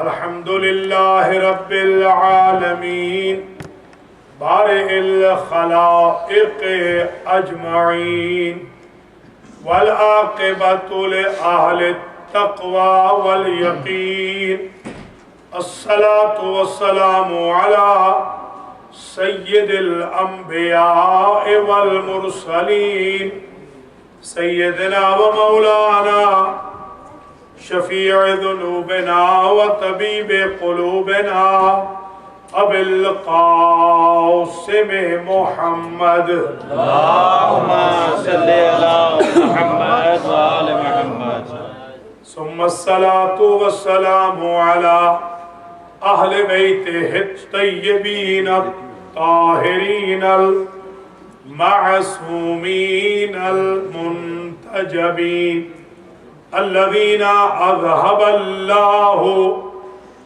الحمد لله رب العالمين بارئ الخلائق أجمعين والعاقبة لأهل التقوى واليقين الصلاة والسلام على سيد الأنبياء والمرسلين سيدنا ومولانا شفيع ذنوبنا وطبيب قلوبنا أبي القاسم محمد اللهم صل على محمد وآل محمد ثم الصلاة والسلام على أهل بيته الطيبين الطاهرين المعصومين المنتجبين الذين أذهب الله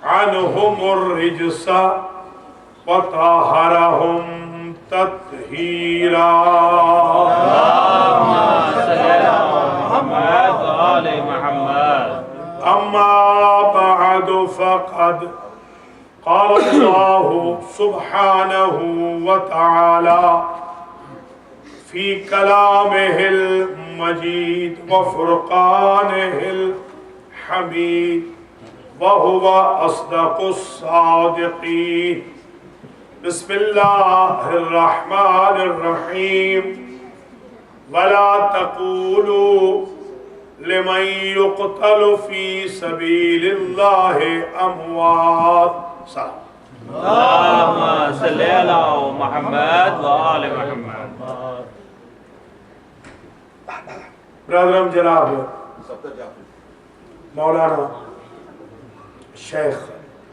عنهم الرجس وطهرهم تطهيرا. اللهم صل على محمد وآل محمد. أما بعد فقد قال الله سبحانه وتعالى في كلامه المجيد وفرقانه الحميد وهو أصدق الصادقين. بسم الله الرحمن الرحيم. ولا تقولوا لمن يقتل في سبيل الله أموات. سلام. اللهم صل على محمد وآل محمد. برادرم جناب مولانا شیخ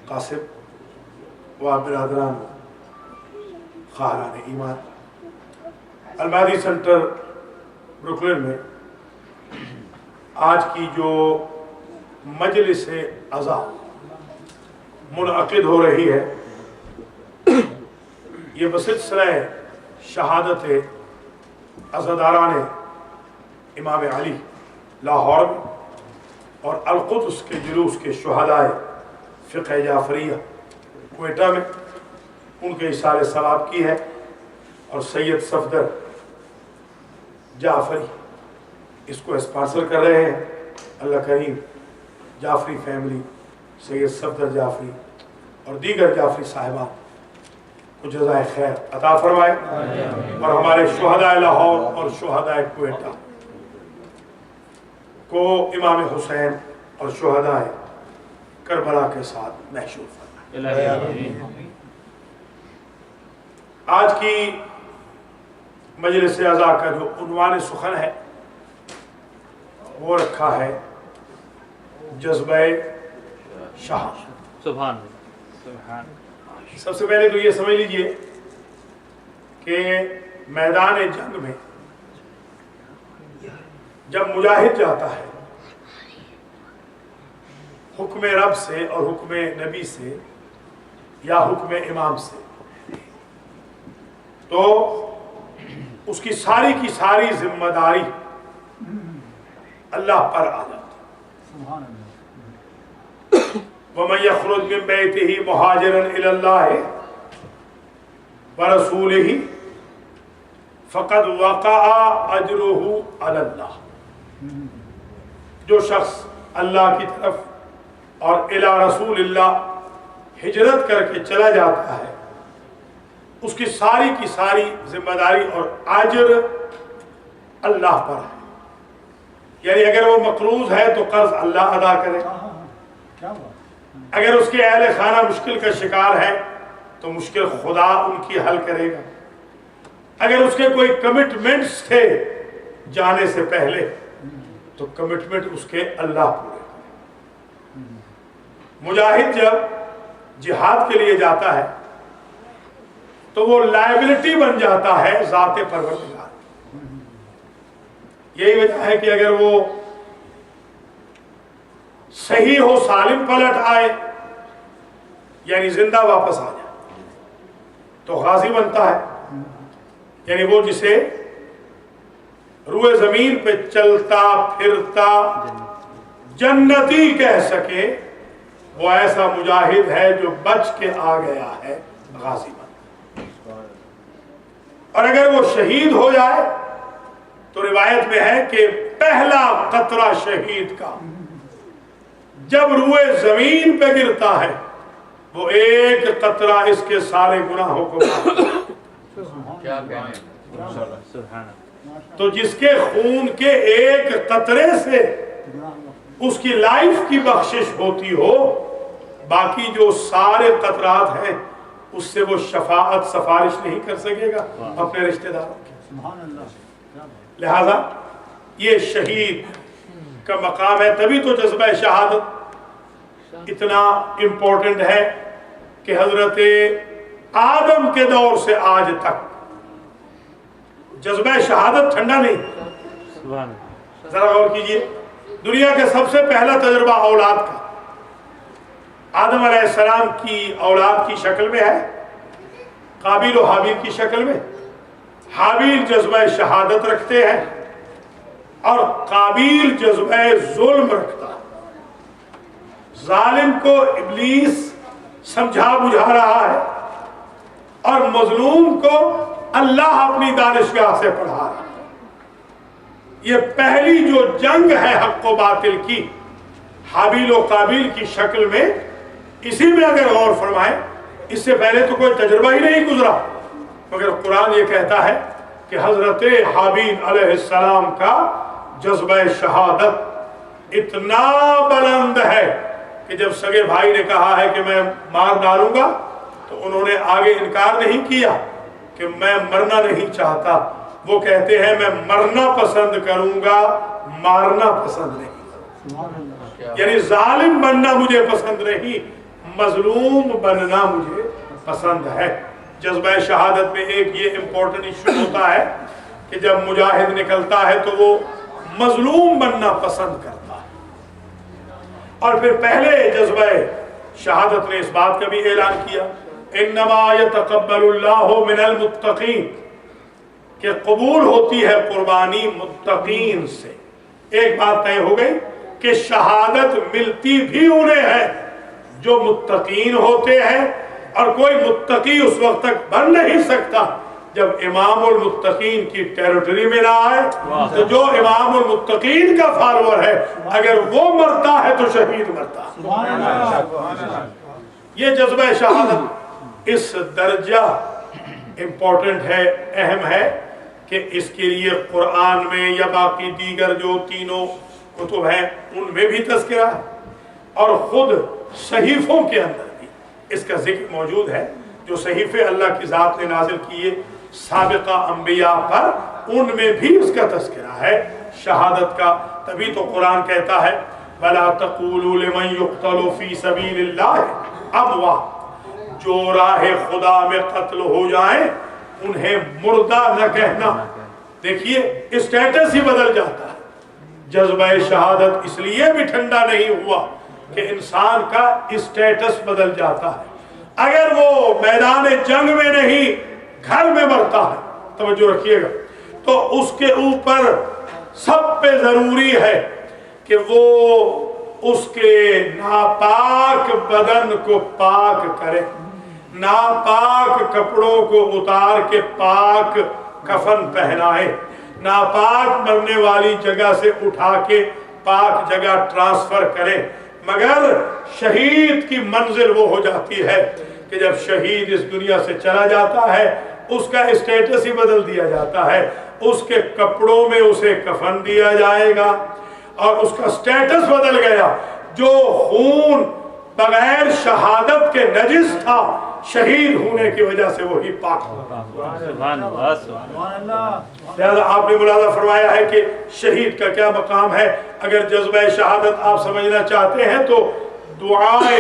قاسم و برادران خواہران ایمان، المہدی سینٹر بروکلن میں آج کی جو مجلس عزا منعقد ہو رہی ہے، یہ بسلسلہ شہادت عزاداران امام علی لاہور میں اور القدس کے جلوس کے شہداء فقہ جعفریہ کوئٹہ میں ان کے اِشارِ ثواب کی ہے، اور سید صفدر جعفری اس کو اسپانسر کر رہے ہیں. اللہ کریم جعفری فیملی، سید صفدر جعفری اور دیگر جعفری صاحبان کو جزائے خیر عطا فرمائے، اور ہمارے شہداء لاہور اور شہداء کوئٹہ کو امام حسین اور شہداء کربلا کے ساتھ محشور فرمائے. آج کی مجلس عزا کا جو عنوان سخن ہے وہ رکھا ہے جذبہ شہادت. سبحان سبحان. سب سے پہلے تو یہ سمجھ لیجئے کہ میدان جنگ میں جب مجاہد جاتا ہے حکم رب سے اور حکم نبی سے یا حکم امام سے، تو اس کی ساری ذمہ داری اللہ پر آ جاتی. وَمَنْ يَخْرُجْ مِنْ بَيْتِهِ مُهَاجِرًا إِلَى اللَّهِ وَرَسُولِهِ فَقَدْ وَقَعَ أَجْرُهُ عَلَى اللَّهِ. جو شخص اللہ کی طرف اور الی رسول اللہ ہجرت کر کے چلا جاتا ہے، اس کی ساری ذمہ داری اور اجر اللہ پر ہے. یعنی اگر وہ مقروض ہے تو قرض اللہ ادا کرے، اگر اس کے اہل خانہ مشکل کا شکار ہے تو مشکل خدا ان کی حل کرے گا، اگر اس کے کوئی کمٹمنٹس تھے جانے سے پہلے تو کمٹمنٹ اس کے اللہ پورے کرے. مجاہد جب جہاد کے لیے جاتا ہے تو وہ لائبلٹی بن جاتا ہے ذات پروردگار. یہی وجہ ہے کہ اگر وہ صحیح ہو، سالم پلٹ آئے یعنی زندہ واپس آ جائے تو غازی بنتا ہے. یعنی وہ جسے روئے زمین پہ چلتا پھرتا جنتی کہہ سکے وہ ایسا مجاہد ہے جو بچ کے آ گیا ہے غازی بن. اور اگر وہ شہید ہو جائے تو روایت میں ہے کہ پہلا قطرہ شہید کا جب روئے زمین پہ گرتا ہے وہ ایک قطرہ اس کے سارے گناہوں کو کیا کہیں. تو جس کے خون کے ایک قطرے سے اس کی لائف کی بخشش ہوتی ہو، باقی جو سارے قطرات ہیں اس سے وہ شفاعت سفارش نہیں کر سکے گا اپنے رشتہ داروں کی. لہذا یہ شہید کا مقام ہے. تبھی تو جذبہ شہادت اتنا امپورٹنٹ ہے کہ حضرت آدم کے دور سے آج تک جذبہ شہادت ٹھنڈا نہیں. ذرا غور کیجئے، دنیا کا سب سے پہلا تجربہ اولاد کا آدم علیہ السلام کی اولاد کی شکل میں ہے، قابیل و حابیل کی شکل میں. حابیل جذبہ شہادت رکھتے ہیں اور قابیل جذبہ ظلم رکھتا ہے. ظالم کو ابلیس سمجھا بجھا رہا ہے اور مظلوم کو اللہ اپنی دانشگاہ سے پڑھا رہا ہے. یہ پہلی جو جنگ ہے حق و باطل کی، حابیل و قابیل کی شکل میں، اسی میں اگر غور فرمائیں اس سے پہلے تو کوئی تجربہ ہی نہیں گزرا، مگر قرآن یہ کہتا ہے کہ حضرت حابیل علیہ السلام کا جذبہ شہادت اتنا بلند ہے کہ جب سگے بھائی نے کہا ہے کہ میں مار ڈالوں گا تو انہوں نے آگے انکار نہیں کیا کہ میں مرنا نہیں چاہتا. وہ کہتے ہیں میں مرنا پسند کروں گا، مارنا پسند نہیں. یعنی ظالم بننا مجھے پسند نہیں، مظلوم بننا مجھے پسند ہے. جذبہ شہادت میں ایک یہ امپورٹنٹ ایشو ہوتا ہے کہ جب مجاہد نکلتا ہے تو وہ مظلوم بننا پسند کرتا ہے. اور پھر پہلے جذبہ شہادت نے اس بات کا بھی اعلان کیا انما یتقبل اللہ من المتقین، کہ قبول ہوتی ہے قربانی متقین سے. ایک بات طے ہو گئی کہ شہادت ملتی بھی انہیں ہے جو متقین ہوتے ہیں، اور کوئی متقی اس وقت تک بن نہیں سکتا جب امام المتقین کی ٹیریٹری میں نہ آئے. تو جو امام المتقین کا فالوور ہے اگر وہ مرتا ہے تو شہید مرتا ہے. یہ جذبہ شہادت اس درجہ امپورٹنٹ ہے، اہم ہے کہ اس کے لیے قرآن میں یا باقی دیگر جو تینوں کتب ہیں ان میں بھی تذکرہ ہے، اور خود صحیفوں کے اندر بھی اس کا ذکر موجود ہے. جو صحیفے اللہ کی ذات نے نازل کیے سابقہ انبیاء پر، ان میں بھی اس کا تذکرہ ہے شہادت کا. تبھی تو قرآن کہتا ہے وَلَا تَقُولُوا لِمَنْ يُقْتَلُ فِي سَبِيلِ اللَّهِ أَمْوَاتٌ، جو راہ خدا میں قتل ہو جائیں انہیں مردہ نہ کہنا. دیکھیے اسٹیٹس ہی بدل جاتا ہے. جذبہ شہادت اس لیے بھی ٹھنڈا نہیں ہوا کہ انسان کا اسٹیٹس بدل جاتا ہے. اگر وہ میدان جنگ میں نہیں گھر میں مرتا ہے، توجہ رکھیے گا، تو اس کے اوپر سب پہ ضروری ہے کہ وہ اس کے ناپاک بدن کو پاک کرے، ناپاک کپڑوں کو اتار کے پاک کفن پہنائے، ناپاک مرنے والی جگہ سے اٹھا کے پاک جگہ ٹرانسفر کرے. مگر شہید کی منزل وہ ہو جاتی ہے کہ جب شہید اس دنیا سے چلا جاتا ہے اس کا اسٹیٹس ہی بدل دیا جاتا ہے. اس کے کپڑوں میں اسے کفن دیا جائے گا اور اس کا اسٹیٹس بدل گیا. جو خون بغیر شہادت کے نجس تھا، شہید ہونے کی وجہ سے وہی پاک ہوگا. لہذا آپ نے ملاحظہ فرمایا ہے کہ شہید کا کیا مقام ہے. اگر جذبہ شہادت آپ سمجھنا چاہتے ہیں تو دعائے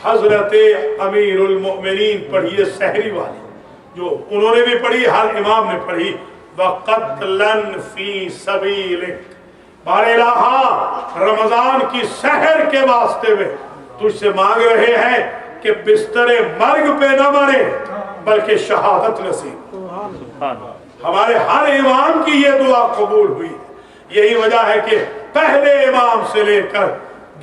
حضرت امیر المؤمنین پڑھیے، سحری والی، جو انہوں نے بھی پڑھی، ہر امام نے پڑھی. وَقَتْلًا فِي سَبِيلِكَ، بار الہ رمضان کی سحر کے واسطے میں تجھ سے مانگ رہے ہیں کہ بستر مرگ پہ نہ مرے بلکہ شہادت نصیب. ہمارے ہر امام کی یہ دعا قبول ہوئی. یہی وجہ ہے کہ پہلے امام سے لے کر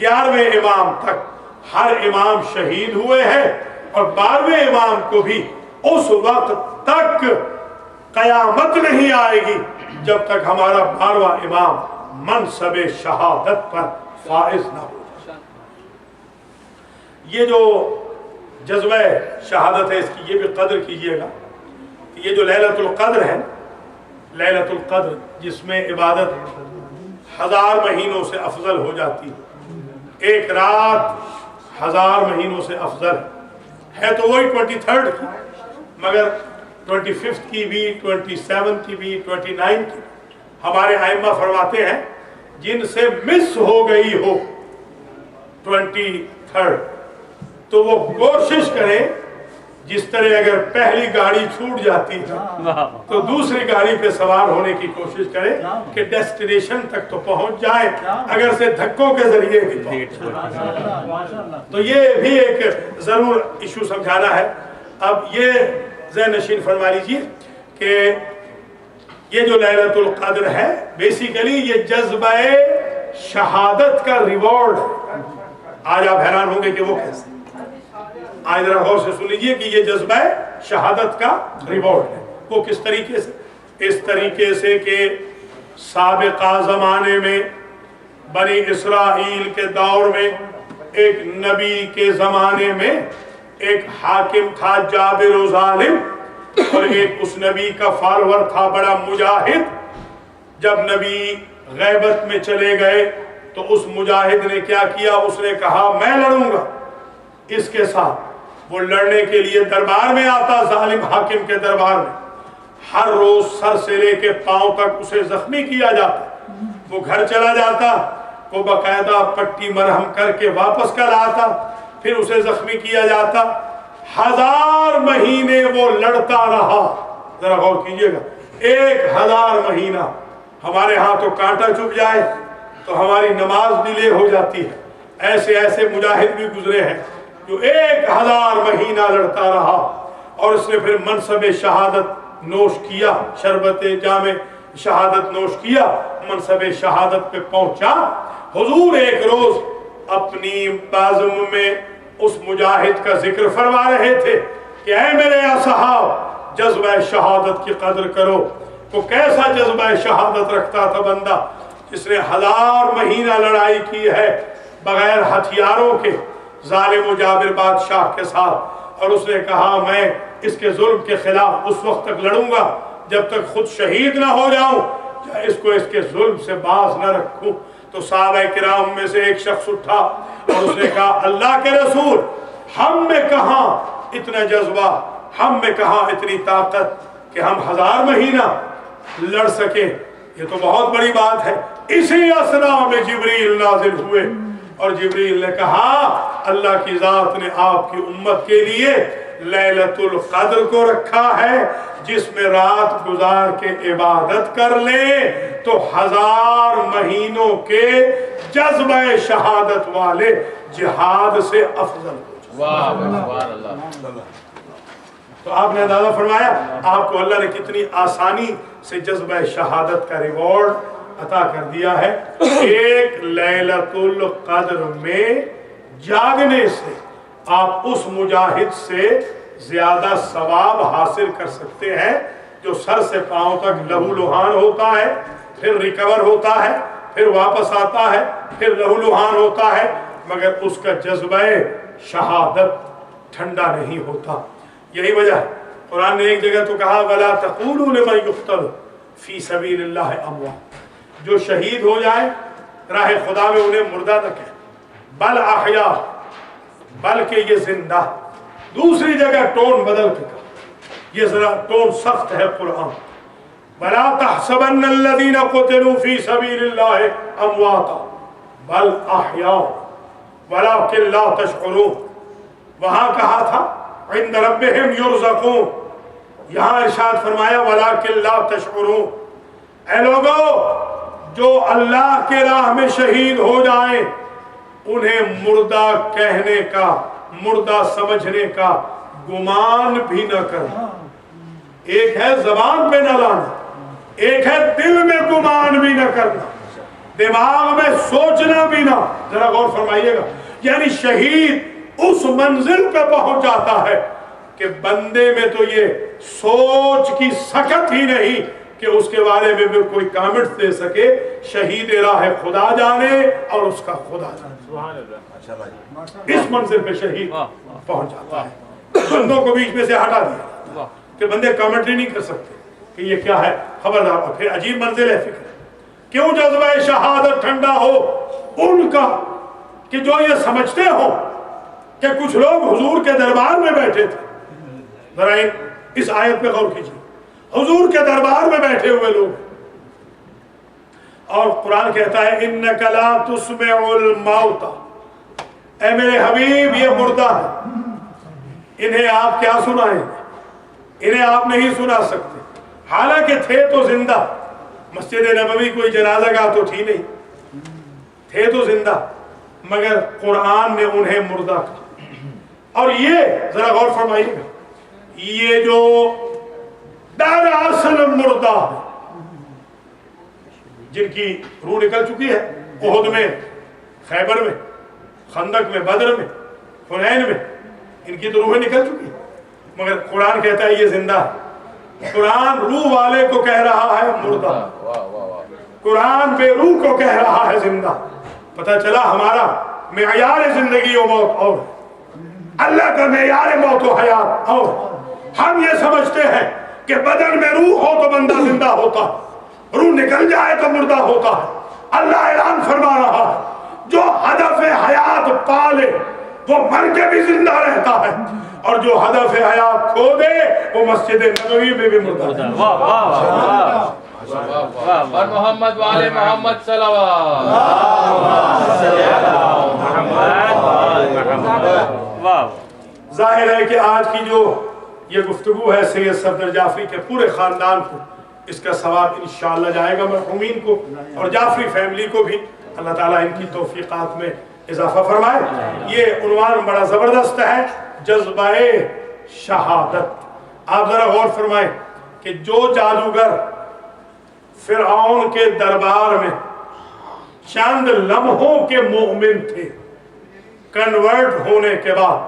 11ویں امام تک ہر امام شہید ہوئے ہیں، اور 12ویں امام کو بھی اس وقت تک قیامت نہیں آئے گی جب تک ہمارا 12واں امام منصب شہادت پر فائز نہ ہو جائے۔ یہ جو جذبہ شہادت ہے اس کی یہ بھی قدر کیجئے گا کہ یہ جو لیلۃ القدر ہے، لیلۃ القدر جس میں عبادت 1000 مہینوں سے افضل ہو جاتی ہے، ایک رات 1000 مہینوں سے افضل ہے تو وہی 23rd کی، مگر 25th کی بھی، 27 کی بھی، 29 کی ہمارے ائمہ فرماتے ہیں جن سے مس ہو گئی ہو 23rd تو وہ کوشش کریں، جس طرح اگر پہلی گاڑی چھوٹ جاتی ہے تو دوسری گاڑی پہ سوار ہونے کی کوشش کریں کہ ڈیسٹینیشن تک تو پہنچ جائے، اگر سے دھکوں کے ذریعے بھی پہنچ۔ تو یہ بھی ایک ضرور ایشو سمجھانا ہے۔ اب یہ ذہن نشین فرما لیجیے کہ یہ جو لیلۃ القدر ہے بیسیکلی یہ جذبہ شہادت کا ریوارڈ ہے۔ آج آپ حیران ہوں گے کہ وہ کیسے، آج ذرا غور سے سن لیجیے کہ یہ جذبہ شہادت کا ریوارڈ ہے۔ وہ کس طریقے سے؟ اس طریقے سے کہ سابقہ زمانے میں بنی اسرائیل کے دور میں ایک نبی کے زمانے میں ایک حاکم تھا جابر و ظالم، اور ایک اس نبی کا فالوور تھا بڑا مجاہد۔ جب نبی غیبت میں چلے گئے تو اس مجاہد نے کیا کیا؟ اس نے کہا میں لڑوں گا اس کے ساتھ۔ وہ لڑنے کے لیے دربار میں آتا، ظالم حاکم کے دربار میں، ہر روز سر سے لے کے پاؤں تک اسے زخمی کیا جاتا۔ وہ گھر چلا جاتا، وہ باقاعدہ پٹی مرہم کر کے واپس کر آتا، پھر اسے زخمی کیا جاتا۔ 1000 مہینے وہ لڑتا رہا۔ ذرا غور کیجئے گا، 1000 مہینہ۔ ہمارے ہاں تو کانٹا چبھ جائے تو ہماری نماز ڈیلے ہو جاتی ہے، ایسے ایسے مجاہد بھی گزرے ہیں جو 1000 مہینہ لڑتا رہا، اور اس نے پھر منصب شہادت نوش کیا، شربت جام شہادت نوش کیا، منصب شہادت پہ پہنچا۔ حضور ایک روز اپنی بازم میں اس مجاہد کا ذکر فرما رہے تھے کہ اے میرے اصحاب جذبہ شہادت کی قدر کرو۔ وہ کیسا جذبہ شہادت رکھتا تھا بندہ جس نے 1000 مہینہ لڑائی کی ہے بغیر ہتھیاروں کے ظالم و جابر بادشاہ کے ساتھ، اور اس نے کہا میں اس کے ظلم کے خلاف اس وقت تک لڑوں گا جب تک خود شہید نہ ہو جاؤں، یا اس کو اس کے ظلم سے باز نہ رکھوں۔ تو صحابہ کرام میں سے ایک شخص اٹھا اور اس نے کہا اللہ کے رسول، ہم میں کہاں اتنا جذبہ، ہم میں کہاں اتنی طاقت کہ ہم 1000 مہینہ لڑ سکیں، یہ تو بہت بڑی بات ہے۔ اسی اسنا میں جبریل نازل ہوئے اور جبریل نے کہا اللہ کی ذات نے آپ کی امت کے لیے لیلۃ القدر کو رکھا ہے، جس میں رات گزار کے عبادت کر لے تو 1000 مہینوں کے جذبہ شہادت والے جہاد سے افضل ہو جائے۔ تو آپ نے اندازہ فرمایا آپ کو اللہ نے کتنی آسانی سے جذبہ شہادت کا ریوارڈ عطا کر دیا ہے۔ ایک لیلۃ القدر میں جاگنے سے آپ اس مجاہد سے زیادہ ثواب حاصل کر سکتے ہیں جو سر سے پاؤں تک لہو لہان ہوتا ہے، پھر ریکور ہوتا ہے، پھر واپس آتا ہے، پھر لہو لہان ہوتا ہے، مگر اس کا جذبہ شہادت ٹھنڈا نہیں ہوتا۔ یہی وجہ ہے قرآن نے ایک جگہ تو کہا وَلَا تَقُولُوا لِمَنْ يُقْتَلُ فِي سَبِيلِ اللَّهِ أَمْوَاتٌ، جو شہید ہو جائے راہ خدا میں انہیں مردہ نہ کہیں، بل احیا، بلکہ یہ زندہ۔ دوسری جگہ ٹون بدل کے کہا، یہ ذرا ٹون سخت ہے قرآن، وَلَا تَحْسَبَنَّ الَّذِينَ قُتِلُوا فِي سَبِيلِ اللَّهِ أَمْوَاتًا بل احیا وَلَكِنْ لَا تَشْعُرُونَ۔ وہاں کہا تھا عند ربهم يرزقون، یہاں ارشاد فرمایا وَلَكِنْ لَا تَشْعُرُونَ۔ اے لوگو جو اللہ کے راہ میں شہید ہو جائیں انہیں مردہ کہنے کا، مردہ سمجھنے کا گمان بھی نہ کرنا۔ ایک ہے زبان پہ نہ لانا، ایک ہے دل میں گمان بھی نہ کرنا، دماغ میں سوچنا بھی نہ۔ ذرا غور فرمائیے گا، یعنی شہید اس منزل پہ پہنچ جاتا ہے کہ بندے میں تو یہ سوچ کی سکت ہی نہیں کہ اس کے بارے میں بھی کوئی کامنٹ دے سکے. شہید راہ خدا جانے اور اس کا خدا جانے. اس منزل پہ شہید پہنچ جاتا ہے. بندوں کو بیچ میں سے ہٹا دیا کہ بندے کامنٹری نہیں کر سکتے کہ یہ کیا ہے, خبردار. اور پھر عجیب منزل ہے فکر. کیوں جذبہ شہادت ٹھنڈا ہو ان کا کہ جو یہ سمجھتے ہو کہ کچھ لوگ حضور کے دربار میں بیٹھے تھے. ذرا اس آیت پہ غور کیجیے. حضور کے دربار میں بیٹھے ہوئے لوگ, اور قرآن کہتا ہے اِنَّكَ لَا تُسْمِعُ الْمَوْتَ, اے میرے حبیب یہ مردہ ہے, انہیں آپ کیا سنائیں گے, انہیں آپ نہیں سنا سکتے. حالانکہ تھے تو زندہ. مسجد نبوی کوئی جنازہ گاہ تو تھی نہیں, تھے تو زندہ, مگر قرآن نے انہیں مردہ کہا. اور یہ ذرا غور فرمائیے گا, یہ جو در اصل مردہ ہے جن کی روح نکل چکی ہے احد میں, خیبر میں, خندق میں, بدر میں, حنین میں, ان کی تو روحیں نکل چکی ہے, مگر قرآن کہتا ہے یہ زندہ ہے. قرآن روح والے کو کہہ رہا ہے مردہ, قرآن بے روح کو کہہ رہا ہے زندہ. پتہ چلا ہمارا معیار زندگی و موت اور اللہ کا معیار موت و حیات اور. ہم یہ سمجھتے ہیں کہ بدن میں روح ہو تو بندہ زندہ ہوتا ہے, روح نکل جائے تو مردہ ہوتا ہے. اللہ اعلان فرما رہا ہے جو ہدف حیات پالے وہ مر کے بھی زندہ رہتا ہے, اور جو ہدف حیات کھو دے وہ مسجد نبوی میں بھی مردہ ہے. اور محمد والے محمد صلوات. ظاہر ہے کہ آج کی جو یہ گفتگو ہے سید صفدر جعفری کے پورے خاندان کو اس کا ثواب انشاءاللہ جائے گا, مرحومین کو اور جعفری فیملی کو بھی اللہ تعالیٰ ان کی توفیقات میں اضافہ فرمائے. یہ عنوان بڑا زبردست ہے, جذبہ شہادت. آپ ذرا غور فرمائیں کہ جو جادوگر فرعون کے دربار میں چند لمحوں کے مومن تھے, کنورٹ ہونے کے بعد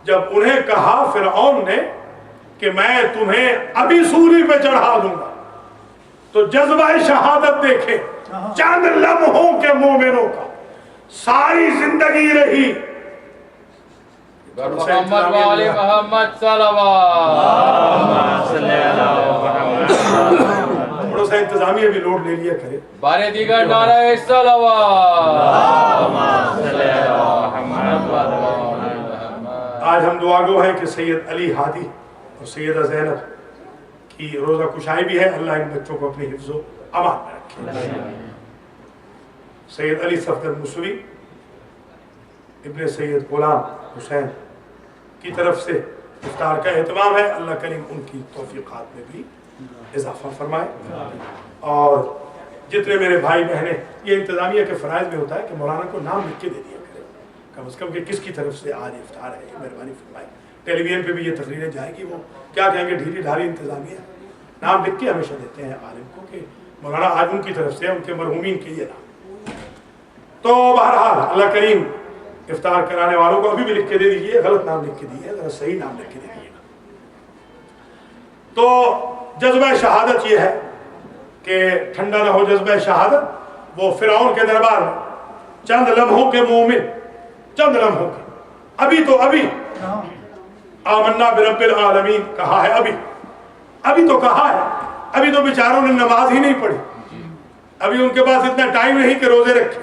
جب انہیں کہا فرعون نے کہ میں تمہیں ابھی سولی پہ چڑھا دوں گا, تو جذبہ شہادت دیکھیں. چند لمحوں کے مومنوں کا ساری زندگی رہی. محمد والے محمد صلوات. تھوڑا سا انتظامیہ بھی لوڈ لے لیا کرے. بارے دیگر نعرہ صلوات. آج ہم دعا گو ہیں کہ سید علی ہادی اور سیدہ زینب کی روزہ کشائی بھی ہے. اللہ ان بچوں کو اپنے حفظ و امان میں رکھے. سید علی صفدر موسوی ابن سید غلام حسین کی طرف سے افطار کا اہتمام ہے. اللہ کریم ان کی توفیقات میں بھی اضافہ فرمائے. اور جتنے میرے بھائی بہنیں, یہ انتظامیہ کے فرائض میں ہوتا ہے کہ مولانا کو نام لکھ کے دے دیا کرے کم از کم کہ کس کی طرف سے آج افطار ہے. یہ مہربانی فرمائے. ٹیلی ویژن پہ بھی یہ تقریریں جائے گی, وہ کیا کہیں گے ڈھیلی ڈھالی انتظامیہ. نام لکھ کے ہمیشہ دیتے ہیں عالم کو کہ مولانا آج ان کی طرف سے ان کے مرحومین کے یہ نام. تو بہرحال اللہ کریم افطار کرانے والوں کو ابھی بھی لکھ کے دے دیجیے, غلط نام لکھ کے دیجیے, ذرا صحیح نام لکھ کے دے دیجیے. تو جذبہ شہادت یہ ہے کہ ٹھنڈا نہ ہو جذبہ شہادت. وہ فرعون کے دربار میں چند لمحوں کے مومن, چند لمحوں کے, ابھی آمنا برب العالمین کہا ہے, ابھی تو کہا ہے. ابھی تو بیچاروں نے نماز ہی نہیں پڑھی, ابھی ان کے پاس اتنا ٹائم نہیں کہ روزے رکھے,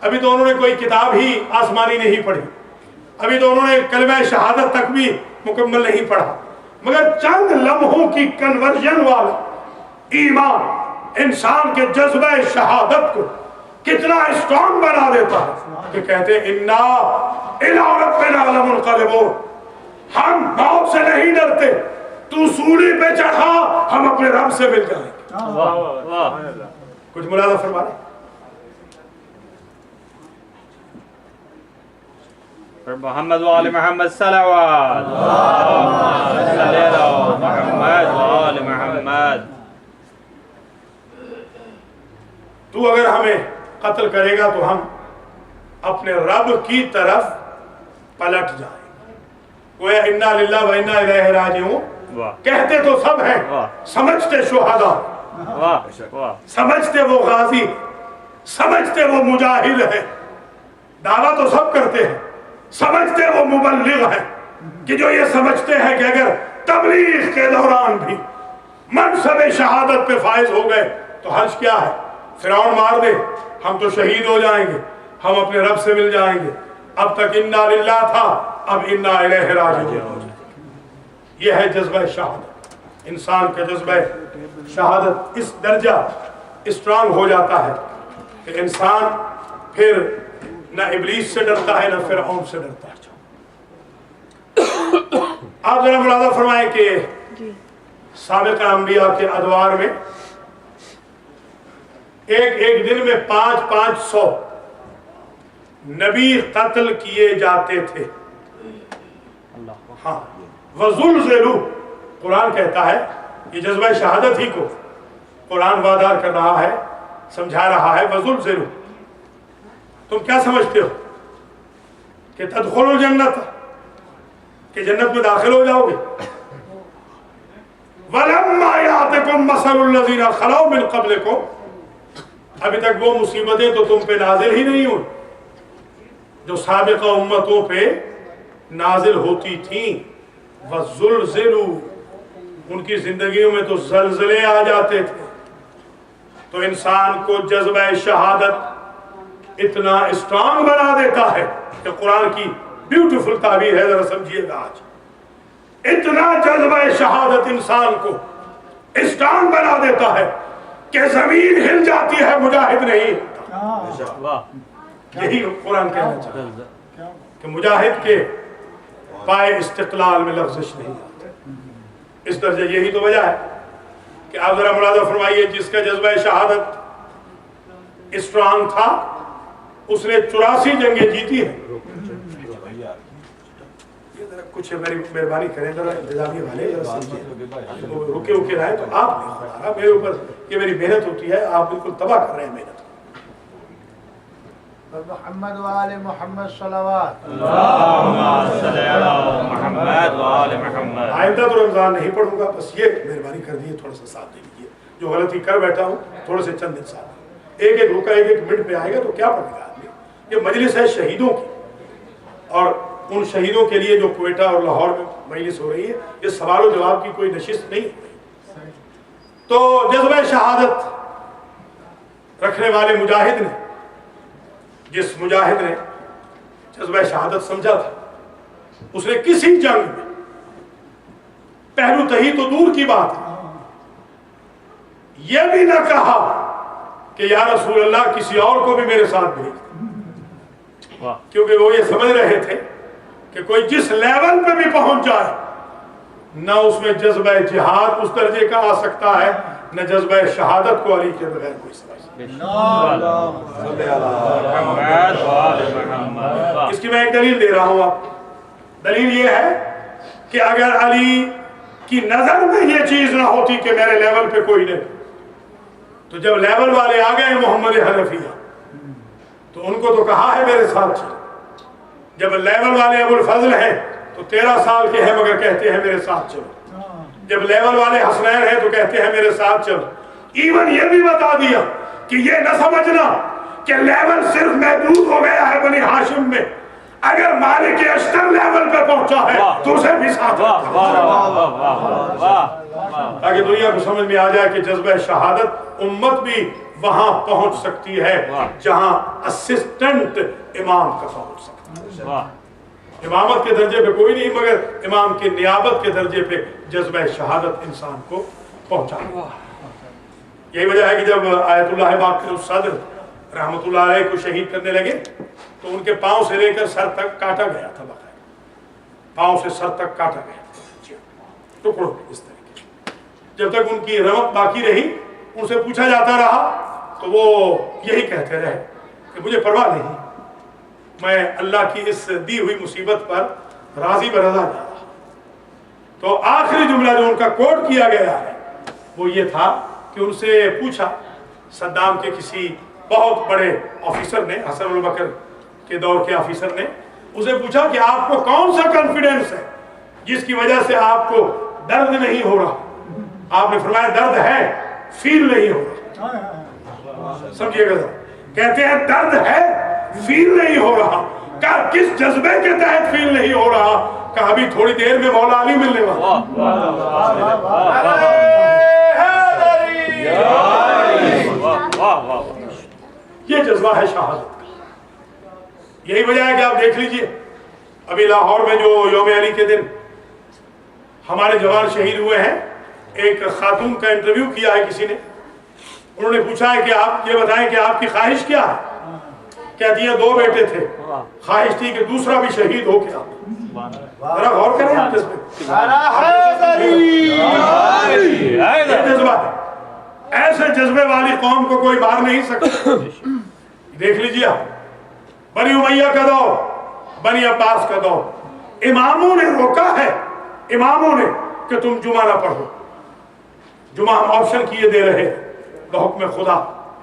ابھی تو انہوں نے کوئی کتاب ہی آسمانی نہیں پڑھی, ابھی تو انہوں نے کلمہ شہادت تک بھی مکمل نہیں پڑھا. مگر چند لمحوں کی کنورژن والا ایمان انسان کے جذبہ شہادت کو کتنا اسٹرانگ بنا دیتا ہے کہ کہتے ہیں انا الی ربنا لمنقلبون. ہم موت سے نہیں ڈرتے, تو سولی پہ چڑھا, ہم اپنے رب سے مل جائیں گے. کچھ ملاحظہ فرما رہے. محمد وآل محمد صلوات. محمد وآل محمد. تو اگر ہمیں قتل کرے گا تو ہم اپنے رب کی طرف پلٹ جائیں. گویا انا للہ و انا الیہ راجعون کہتے تو سب ہیں, سمجھتے شہداء, سمجھتے وہ غازی, سمجھتے وہ مجاہد ہیں, دعویٰ تو سب کرتے ہیں, سمجھتے وہ مبلغ ہیں, کہ جو یہ سمجھتے ہیں کہ اگر تبلیغ کے دوران بھی منصب شہادت پہ فائز ہو گئے تو حرج کیا ہے, فرعون مار دے ہم تو شہید ہو جائیں گے, ہم اپنے رب سے مل جائیں گے. اب تک انا للہ تھا, اب انا الیہ راجعون. یہ ہے جذبہ شہادت. انسان کا جذبہ شہادت اس درجہ اسٹرانگ ہو جاتا ہے کہ انسان پھر نہ ابلیس سے ڈرتا ہے نہ فرعون سے ڈرتا ہے. آپ ذرا ملاحظہ فرمائیں کہ سابق انبیاء کے ادوار میں ایک دن میں 500 نبی قتل کیے جاتے تھے. ہاں, وَزُلْزِلُوا, قرآن کہتا ہے یہ جذبہ شہادت ہی کو قرآن وادار کر رہا ہے, سمجھا رہا ہے. وَزُلْزِلُوا, تم کیا سمجھتے ہو کہ تدخلوا الجنت, کہ جنت میں داخل ہو جاؤ گے. وَلَمَّا يَأْتِكُم مَّثَلُ الَّذِينَ خَلَوْا مِن قَبْلِكُم, ابھی تک وہ مصیبتیں تو تم پہ نازل ہی نہیں ہوئی جو سابقہ امتوں پہ نازل ہوتی تھیں. وَزُلْزِلُوا, ان کی زندگیوں میں تو زلزلے آ جاتے تھے. تو انسان کو جذبہ شہادت اتنا اسٹرانگ بنا دیتا ہے کہ قرآن کی بیوٹیفل تعبیر ہے, ذرا سمجھیے گا. آج اتنا جذبہ شہادت انسان کو اسٹرانگ بنا دیتا ہے کہ زمین ہل جاتی ہے, مجاہد نہیں. یہی قرآن کہنا چاہتا ہے کہ مجاہد کے پائے استقلال میں لغزش نہیں آتی. اس درجے یہی تو وجہ ہے کہ آپ ذرا ملاحظہ فرمائیے, جس کا جذبہ شہادت اسٹرانگ تھا اس نے 84 جنگیں جیتی ہیں. کچھ میری مہربانی کریں ذرا انتظامیہ والے, رکے رکے رہے تو آپ نے میرے اوپر, یہ میری محنت ہوتی ہے, آپ بالکل تباہ کر رہے ہیں محنت. محمد وآل محمد صلوات. اللہم صلی علی محمد وآل محمد. آئندہ تو رمضان نہیں پڑھوں گا, بس یہ مہربانی کر دیجیے, تھوڑا سا ساتھ دے دیجیے. جو غلطی کر بیٹھا ہوں تھوڑے سے چند دن ساتھ, ایک رکا ایک منٹ پہ آئے گا تو کیا پڑھے گا آدمی. یہ مجلس ہے شہیدوں کی, اور ان شہیدوں کے لیے جو کوئٹہ اور لاہور میں مجلس ہو رہی ہے, یہ سوال و جواب کی کوئی نشست نہیں ہو رہی. تو جذبہ شہادت رکھنے والے مجاہد نے, جس مجاہد نے جذبہ شہادت سمجھا تھا, اس نے کسی جنگ میں پہلو تہی تو دور کی بات ہے, یہ بھی نہ کہا کہ یا رسول اللہ کسی اور کو بھی میرے ساتھ بھیج, کیونکہ وہ یہ سمجھ رہے تھے کہ کوئی جس لیول پہ بھی پہنچ جائے نہ اس میں جذبہ جہاد اس درجے کا آ سکتا ہے, نہ جذبہ شہادت کو علی کے بغیر کوئی سمجھ. اس کی میں ایک دلیل دے رہا ہوں آپ. دلیل یہ ہے کہ اگر علی کی نظر میں یہ چیز نہ ہوتی کہ میرے لیول پہ کوئی نہیں, تو جب لیول والے آ گئے محمد حنفیہ تو ان کو تو کہا ہے میرے ساتھ چلو. جب لیول والے ابو الفضل ہیں تو 13 سال کے ہیں مگر کہتے ہیں میرے ساتھ چلو. جب لیول والے حسنین ہیں تو کہتے ہیں میرے ساتھ چلو. ایون یہ بھی بتا دیا کہ یہ نہ سمجھنا کہ لیول صرف محدود ہو گیا ہے بنی ہاشم میں, اگر مالک اشتر لیول پہ پہنچا ہے تو اسے بھی ساتھ تاکہ دنیا کو سمجھ میں آ جائے کہ جذبہ شہادت امت بھی وہاں پہنچ سکتی ہے جہاں اسسٹنٹ امام کا پہنچ سکتا ہے. امامت کے درجے پہ کوئی نہیں مگر امام کے نیابت کے درجے پہ جذبہ شہادت انسان کو پہنچا. یہی وجہ ہے کہ جب آیت اللہ باقر الصدر رحمت اللہ علیہ کو شہید کرنے لگے تو ان کے پاؤں سے لے کر سر تک کاٹا گیا تھا. پاؤں سے سر تک کاٹا گیا, ٹکڑوں اس طریقے. جب تک ان کی رمق باقی رہی ان سے پوچھا جاتا رہا تو وہ یہی کہتے رہے کہ مجھے پرواہ نہیں, میں اللہ کی اس دی ہوئی مصیبت پر راضی برضا جا رہا. تو آخری جملہ جو ان کا کوٹ کیا گیا ہے وہ یہ تھا کہ ان سے پوچھا صدام کے کسی بہت بڑے آفیسر نے, حسن البکر کے دور کے آفیسر نے اسے پوچھا کہ آپ کو کون سا کانفیڈنس ہے جس کی وجہ سے آپ کو درد نہیں ہو رہا؟ آپ نے فرمایا درد ہے، فیل نہیں ہو رہا۔ سمجھیے گا، کہتے ہیں درد ہے، فیل نہیں ہو رہا۔ کہا کس جذبے کے تحت فیل نہیں ہو رہا؟ کہا ابھی تھوڑی دیر میں مولا علی ملنے والا۔ یہ جذبہ ہے شہادت کا۔ یہی وجہ ہے کہ آپ دیکھ لیجئے ابھی لاہور میں جو یوم علی کے دن ہمارے جوان شہید ہوئے ہیں، ایک خاتون کا انٹرویو کیا ہے کسی نے، انہوں نے پوچھا ہے کہ آپ یہ بتائیں کہ آپ کی خواہش کیا ہے؟ کہتی ہے 2 بیٹے تھے، خواہش تھی کہ دوسرا بھی شہید ہو گیا۔ ذرا غور کریں آپ جذبے، یہ جذبہ ہے۔ ایسے جذبے والی قوم کو کوئی مار نہیں سکتا۔ دیکھ لیجیے آپ، بنی امیہ کا دور، بنی عباس کا دور، اماموں نے روکا ہے، اماموں نے کہ تم جمعہ نہ پڑھو، جمعہ ہم آپشن کیے دے رہے بحکم خدا،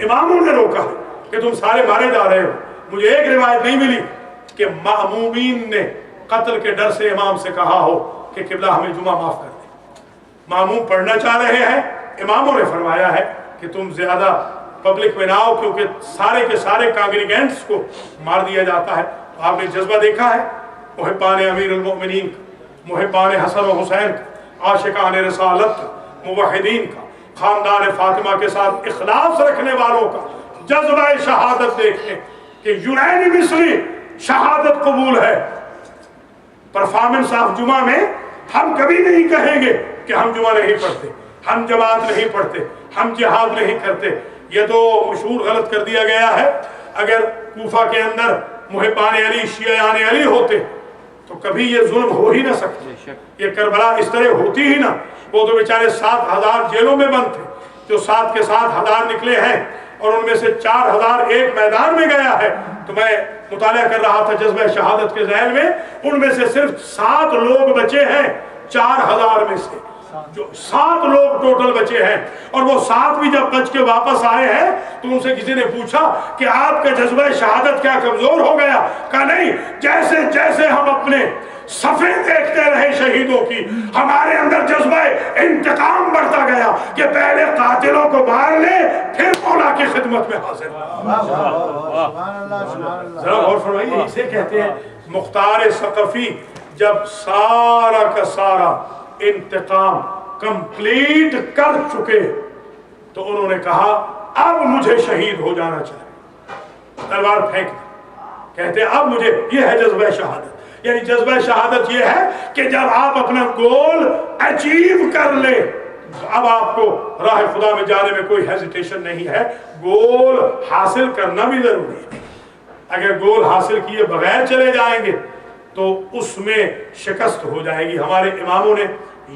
اماموں نے روکا ہے کہ تم سارے مارے جا رہے ہو۔ مجھے ایک روایت نہیں ملی کہ مأمومین نے قتل کے ڈر سے امام سے کہا ہو کہ قبلہ ہمیں جمعہ معاف کر دے۔ مأموم پڑھنا چاہ رہے ہیں، اماموں نے فرمایا ہے کہ تم زیادہ پبلک میں نہ آؤ کیونکہ سارے کے سارے کانگریگینٹس کو مار دیا جاتا ہے۔ آپ نے جذبہ دیکھا ہے محبان امیر المؤمنین کا، محبان حسن و حسین کا، عاشقان رسالت کا، موحدین کا، خاندان فاطمہ کے ساتھ اخلاص رکھنے والوں کا جذبہ شہادت دیکھیں کہ یونانیمسلی شہادت قبول ہے۔ پرفارمنس آف جمعہ میں ہم کبھی نہیں کہیں گے کہ ہم جمعہ نہیں پڑھتے، ہم جماعت نہیں پڑھتے، ہم جہاد نہیں کرتے۔ یہ تو مشہور غلط کر دیا گیا ہے۔ اگر کوفہ کے اندر محبان علی، شیعان علی ہوتے تو کبھی یہ ظلم ہو ہی نہ سکتے، یہ کربلا اس طرح ہوتی ہی نہ۔ وہ تو بیچارے 7,000 جیلوں میں بند تھے، جو 7 کے 7,000 نکلے ہیں اور ان میں سے 4,000 ایک میدان میں گیا ہے۔ تو میں مطالعہ کر رہا تھا جذبہ شہادت کے ذیل میں، ان میں سے صرف 7 لوگ بچے ہیں 4,000 میں سے، جو 7 لوگ ٹوٹل بچے ہیں، اور وہ 7 بھی جب بچ کے واپس آئے ہیں تو ان سے کسی نے پوچھا کہ آپ کا جذبہ شہادت کیا کمزور ہو گیا؟ کہا نہیں، جیسے جیسے ہم اپنے صفیں دیکھتے رہے شہیدوں کی، ہمارے اندر جذبہ انتقام بڑھتا گیا کہ پہلے قاتلوں کو مار لے پھر مولا کی خدمت میں حاضر۔ ذرا غور فرمائیے، اسے کہتے ہیں مختار ثقفی جب سارا کا سارا انتقام کمپلیٹ کر چکے تو انہوں نے کہا اب مجھے شہید ہو جانا چاہیے، تلوار پھینک دی۔ کہتے ہیں اب مجھے، یہ ہے جذبہ شہادت۔ یعنی جذبہ شہادت یہ ہے کہ جب آپ اپنا گول اچیو کر لیں تو اب آپ کو راہ خدا میں جانے میں کوئی ہیزیٹیشن نہیں ہے۔ گول حاصل کرنا بھی ضروری ہے۔ اگر گول حاصل کیے بغیر چلے جائیں گے تو اس میں شکست ہو جائے گی۔ ہمارے اماموں نے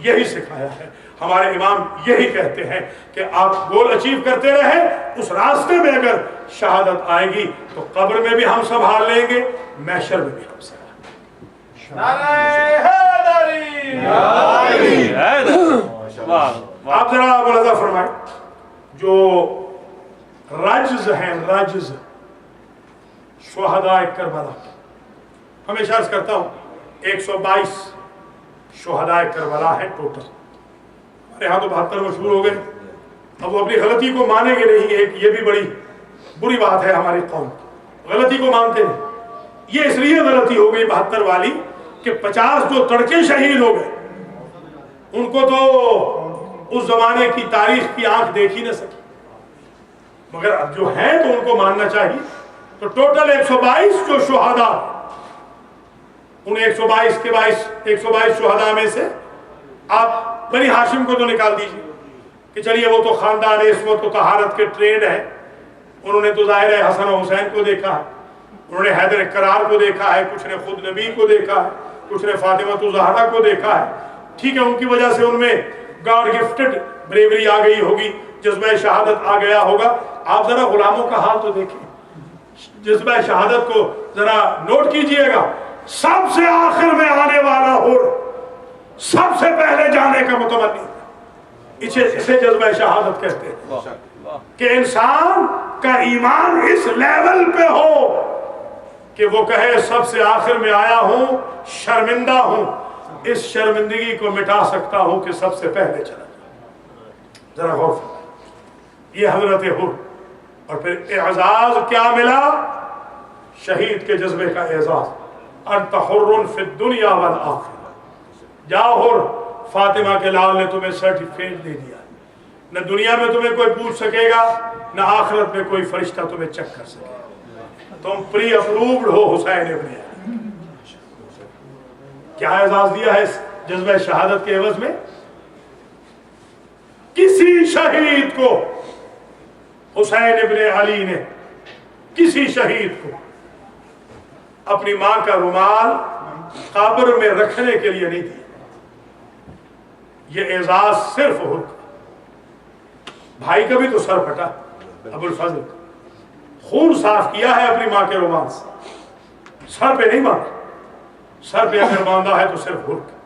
یہی سکھایا ہے، ہمارے امام یہی کہتے ہیں کہ آپ گول اچیو کرتے رہیں، اس راستے میں اگر شہادت آئے گی تو قبر میں بھی ہم سنبھال لیں گے، محشر میں بھی ہم سنبھال لیں گے۔ آپ ذرا ملاحظہ فرمائیں، جو رجز ہیں، رجز شہداء کربلا، ہمیشہ عرض کرتا ہوں 122 شہداء کربلا ہیں ٹوٹل۔ ہمارے ہاں تو 72 مشہور ہو گئے، اب وہ اپنی غلطی کو مانیں گے نہیں، ایک یہ بھی بڑی بری بات ہے ہماری قوم، غلطی کو مانتے نہیں۔ یہ اس لیے غلطی ہو گئی 72 والی کہ 50 جو تڑکے شہید ہو گئے، ان کو تو اس زمانے کی تاریخ کی آنکھ دیکھ ہی نہ سکی، مگر اب جو ہیں تو ان کو ماننا چاہیے۔ تو ٹوٹل 122 جو شہداء، ان 122 کے 122 شہداء میں سے آپ بنی ہاشم کو تو نکال دیجئے کہ چلیے وہ تو خاندان عصمت و طہارت کے ٹرینڈ ہیں، انہوں نے تو ظاہر ہے حسن و حسین کو دیکھا ہے، انہوں نے حیدر کرار کو دیکھا ہے، کچھ نے خود نبی کو دیکھا ہے، کچھ نے فاطمہ الزہرا کو دیکھا ہے۔ ٹھیک ہے، ان کی وجہ سے ان میں گاڈ گفٹڈ بریوری آ گئی ہوگی، جذبہ شہادت آ گیا ہوگا۔ آپ ذرا غلاموں کا حال تو دیکھیں، جذبہ شہادت کو ذرا نوٹ کیجئے گا، سب سے آخر میں آنے والا حر سب سے پہلے جانے کا متمنی، اسے جذبہ شہادت کہتے ہیں کہ انسان کا ایمان اس لیول پہ ہو کہ وہ کہے سب سے آخر میں آیا ہوں، شرمندہ ہوں، اس شرمندگی کو مٹا سکتا ہوں کہ سب سے پہلے چلا جائے۔ ذرا غور فرمائیں، یہ حضرت حر، اور پھر اعزاز کیا ملا؟ شہید کے جذبے کا اعزاز، انت حر فی الدنیا والآخرہ، جاؤ حر، فاطمہ کے لال نے تمہیں سرٹیفکیٹ دے دیا، نہ دنیا میں تمہیں کوئی پوچھ سکے گا، نہ آخرت میں کوئی فرشتہ تمہیں چیک کر سکے گا، تم پری اپرووڈ ہو حسین ابن علی۔ کیا اعزاز دیا ہے اس جذبہ شہادت کے عوض میں؟ کسی شہید کو حسین ابن علی نے، کسی شہید کو اپنی ماں کا رومال قبر میں رکھنے کے لیے نہیں دیا۔ یہ اعزاز صرف حر کا۔ بھائی کا بھی تو سر پھٹا، ابو الفضل کا خون صاف کیا ہے اپنی ماں کے رومال سے، سر پہ نہیں باندھا، سر پہ اگر باندھا ہے تو صرف حر کا۔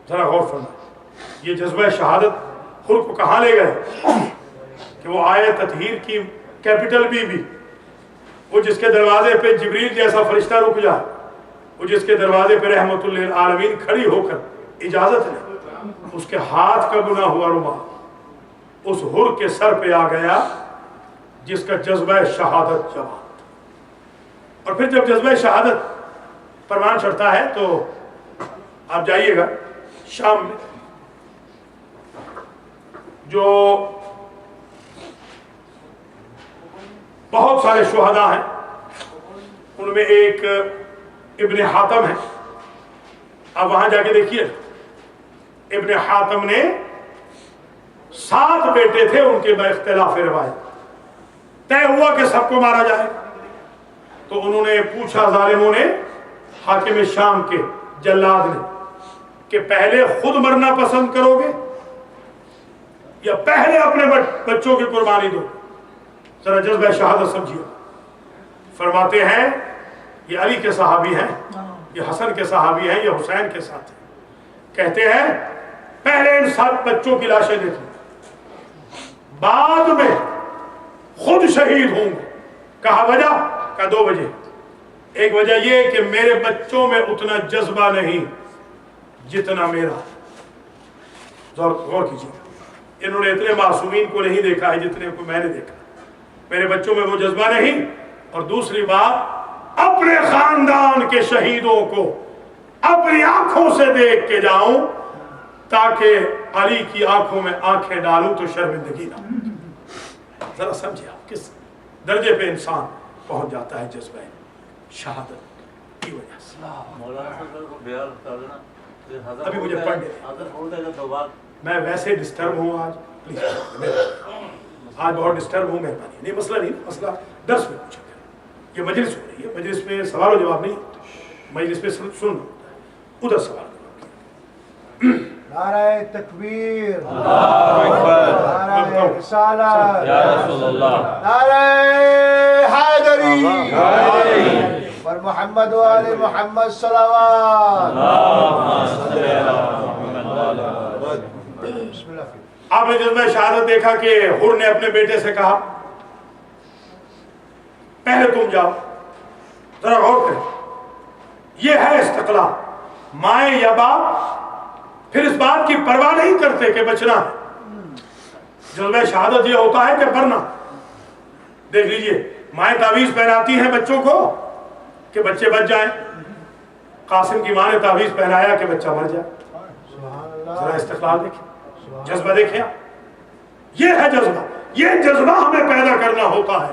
ذرا غور فرمائیں، یہ جذبہ شہادت حر کو کہاں لے گئے کہ وہ آئے تطہیر کی کیپٹل بھی، وہ جس کے دروازے پہ جبریل جیسا فرشتہ رک جائے، وہ جس کے دروازے پہ رحمت للعالمین کھڑی ہو کر اجازت لے، اس کے ہاتھ کا گناہ ہوا رومال اس حر کے سر پہ آ گیا جس کا جذبہ شہادت جوان۔ اور پھر جب جذبہ شہادت پروان چڑھتا ہے تو آپ جائیے گا شام میں، جو بہت سارے شہداء ہیں، ان میں ایک ابن حاتم ہے۔ اب وہاں جا کے دیکھیے، ابن حاتم نے 7 بیٹے تھے، ان کے باختلاف روایت طے ہوا کہ سب کو مارا جائے، تو انہوں نے پوچھا ظالموں نے حاکم شام کے جلاد نے کہ پہلے خود مرنا پسند کرو گے یا پہلے اپنے بچوں کی قربانی دو؟ ذرا جذبہ شہادت سمجھیے۔ فرماتے ہیں یہ علی کے صحابی ہیں، یہ حسن کے صحابی ہیں، یہ حسین کے ساتھ ہیں، کہتے ہیں پہلے ان 7 بچوں کی لاشیں دیکھیں، بعد میں خود شہید ہوں گے۔ کہا وجہ؟ کہا 2 وجہ۔ ایک وجہ یہ کہ میرے بچوں میں اتنا جذبہ نہیں جتنا میرا۔ غور کیجیے، انہوں نے اتنے معصومین کو نہیں دیکھا ہے جتنے کو میں نے دیکھا، میرے بچوں میں وہ جذبہ نہیں۔ اور دوسری بات، اپنے خاندان کے شہیدوں کو اپنی آنکھوں سے دیکھ کے جاؤں تاکہ علی کی آنکھوں میں آنکھیں ڈالوں تو شرمندگی نہ ہو۔ ذرا سمجھے آپ کس درجے پہ انسان پہنچ جاتا ہے جذبہ شہادت کی وجہ سے۔ ابھی مجھے پڑھنے، میں ویسے ڈسٹرب ہوں آج، پلیز آج بہت ڈسٹرب ہوں، مہربانی نہیں، مسئلہ نہیں، مسئلہ درس میں پوچھا کریں، یہ مجلس ہو رہی ہے، مجلس میں سوال و جواب نہیں ہوتا، مجلس میں سننا ہوتا ہے، ادھر سوال و جواب۔ نعرہ تکبیر، اکبر، نعرہ رسالت، یا رسول اللہ، نعرہ حیدری، پر محمد و آل محمد صلوات۔ بسم اللہ۔ آپ نے جذبہ شہادت دیکھا کہ حر نے اپنے بیٹے سے کہا پہلے تم جاؤ۔ ذرا غور کریں، یہ ہے استقلال، مائیں یا باپ پھر اس بات کی پرواہ نہیں کرتے کہ بچنا ہے۔ جذبہ شہادت یہ ہوتا ہے کہ مرنا۔ دیکھ لیجئے، مائیں تعویذ پہناتی ہیں بچوں کو کہ بچے بچ جائیں، قاسم کی ماں نے تعویذ پہنایا کہ بچہ مر جائے۔ ذرا استقلال دیکھیں، جذبہ دیکھیں، یہ ہے جذبہ، یہ جذبہ ہمیں پیدا کرنا ہوتا ہے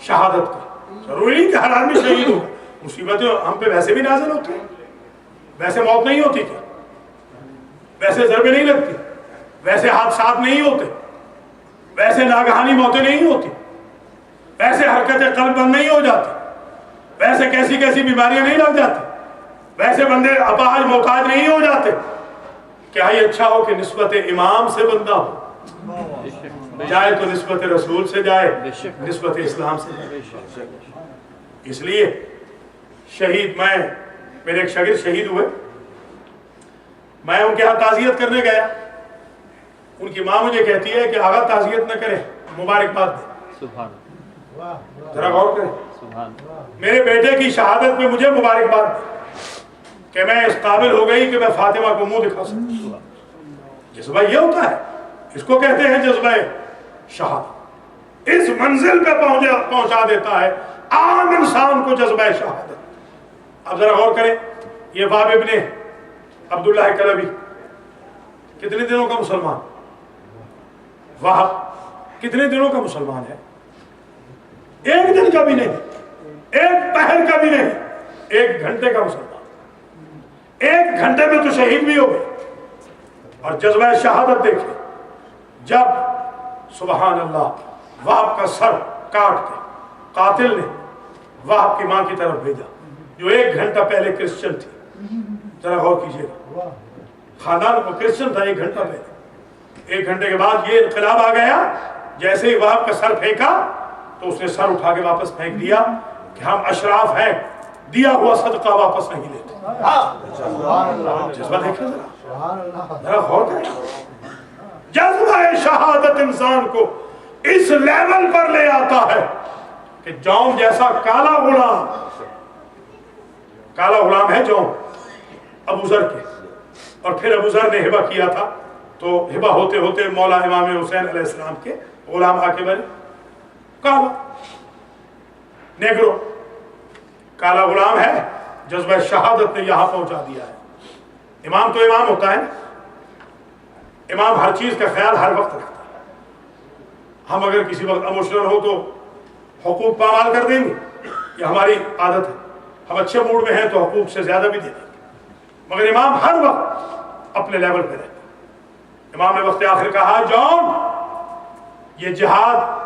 شہادت کا۔ ضروری نہیں کہ ہر آدمی شہید ہو، مصیبتیں ہم پہ ویسے بھی نازل ہوتی ہیں، ویسے موت نہیں ہوتی کیا؟ ویسے ضربیں نہیں لگتی، ویسے حادثات نہیں ہوتے، ویسے ناگہانی موتیں نہیں ہوتی، ویسے حرکتیں قلب بند نہیں ہو جاتی، ویسے کیسی کیسی بیماریاں نہیں لگ جاتی، ویسے بندے اپاہج محتاج نہیں ہو جاتے۔ کیا یہ اچھا ہو کہ نسبت امام سے بندہ ہو، جائے تو نسبت رسول سے جائے، نسبت اسلام سے جائے۔ اس لیے شہید، میرے ایک شاگرد شہید ہوئے، میں ان کے ہاں تعزیت کرنے گیا، ان کی ماں مجھے کہتی ہے کہ آغا تعزیت نہ کریں، مبارکباد دیں۔ ذرا غور کریں، میرے بیٹے کی شہادت پہ مجھے مبارکباد دے کہ میں اس قابل ہو گئی کہ میں فاطمہ کو منہ دکھا سکتا. جذبہ یہ ہوتا ہے, اس کو کہتے ہیں جذبہ شہادت. اس منزل پہ پہنچا دیتا ہے عام انسان کو جذبہ شہادت. اب ذرا غور کریں, یہ وہب ابن عبداللہ کلبی کتنے دنوں کا مسلمان؟ وہب کتنے دنوں کا مسلمان ہے؟ ایک دن کا بھی نہیں, ایک پہر کا بھی نہیں, 1 گھنٹے کا مسلمان. 1 گھنٹے میں تو شہید بھی ہو گئے. اور جذبہ شہادت دیکھیں, جب سبحان اللہ وہب کا سر کاٹ کے قاتل نے وہب کی ماں کی طرف بھیجا جو 1 گھنٹہ پہلے کرسچن تھی. ذرا غور کیجیے گا, خاندان کو کرسچن تھا 1 گھنٹہ پہلے. 1 گھنٹے کے بعد یہ انقلاب آ گیا. جیسے ہی وہب کا سر پھینکا تو اس نے سر اٹھا کے واپس پھینک دیا کہ ہم اشراف ہیں, دیا ہوا صدقہ واپس نہیں لیتے. جذبہ دیکھیں ذرا غور کریں. جذبہ شہادت انسان کو اس لیول پر لے آتا ہے کہ جون جیسا کالا غلام ہے جون ابو ذر کے, اور پھر ابو ذر نے ہبہ کیا تھا تو ہبہ ہوتے ہوتے مولا امام حسین علیہ السلام کے غلام آ کے بنے کالا نیگرو. کالا غلام ہے, جذبہ شہادت نے یہاں پہنچا دیا ہے. امام تو امام ہوتا ہے, امام ہر چیز کا خیال ہر وقت رکھتا ہے. ہم اگر کسی وقت ایموشنل ہو تو حقوق پامال کر دیں گے, یہ ہماری عادت ہے. ہم اچھے موڈ میں ہیں تو حقوق سے زیادہ بھی دے دیں گے, مگر امام ہر وقت اپنے لیول پہ رہتا ہے. امام نے وقت آخر کہا جون یہ جہاد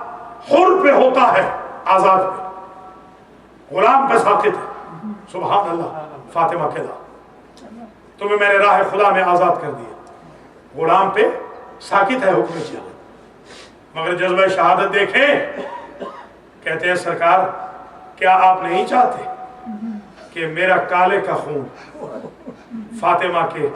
حر پہ ہوتا ہے, آزاد پہ, غلام پہ ساقط ہے. سبحان اللہ. فاطمہ کہا تمہیں میں نے راہ خدا میں آزاد کر دیا, غلام پہ ساقط ہے حکم جہاد. مگر جذبہ شہادت دیکھیں, کہتے ہیں سرکار کیا آپ نہیں چاہتے کہ میرا کالے کا خون فاطمہ کے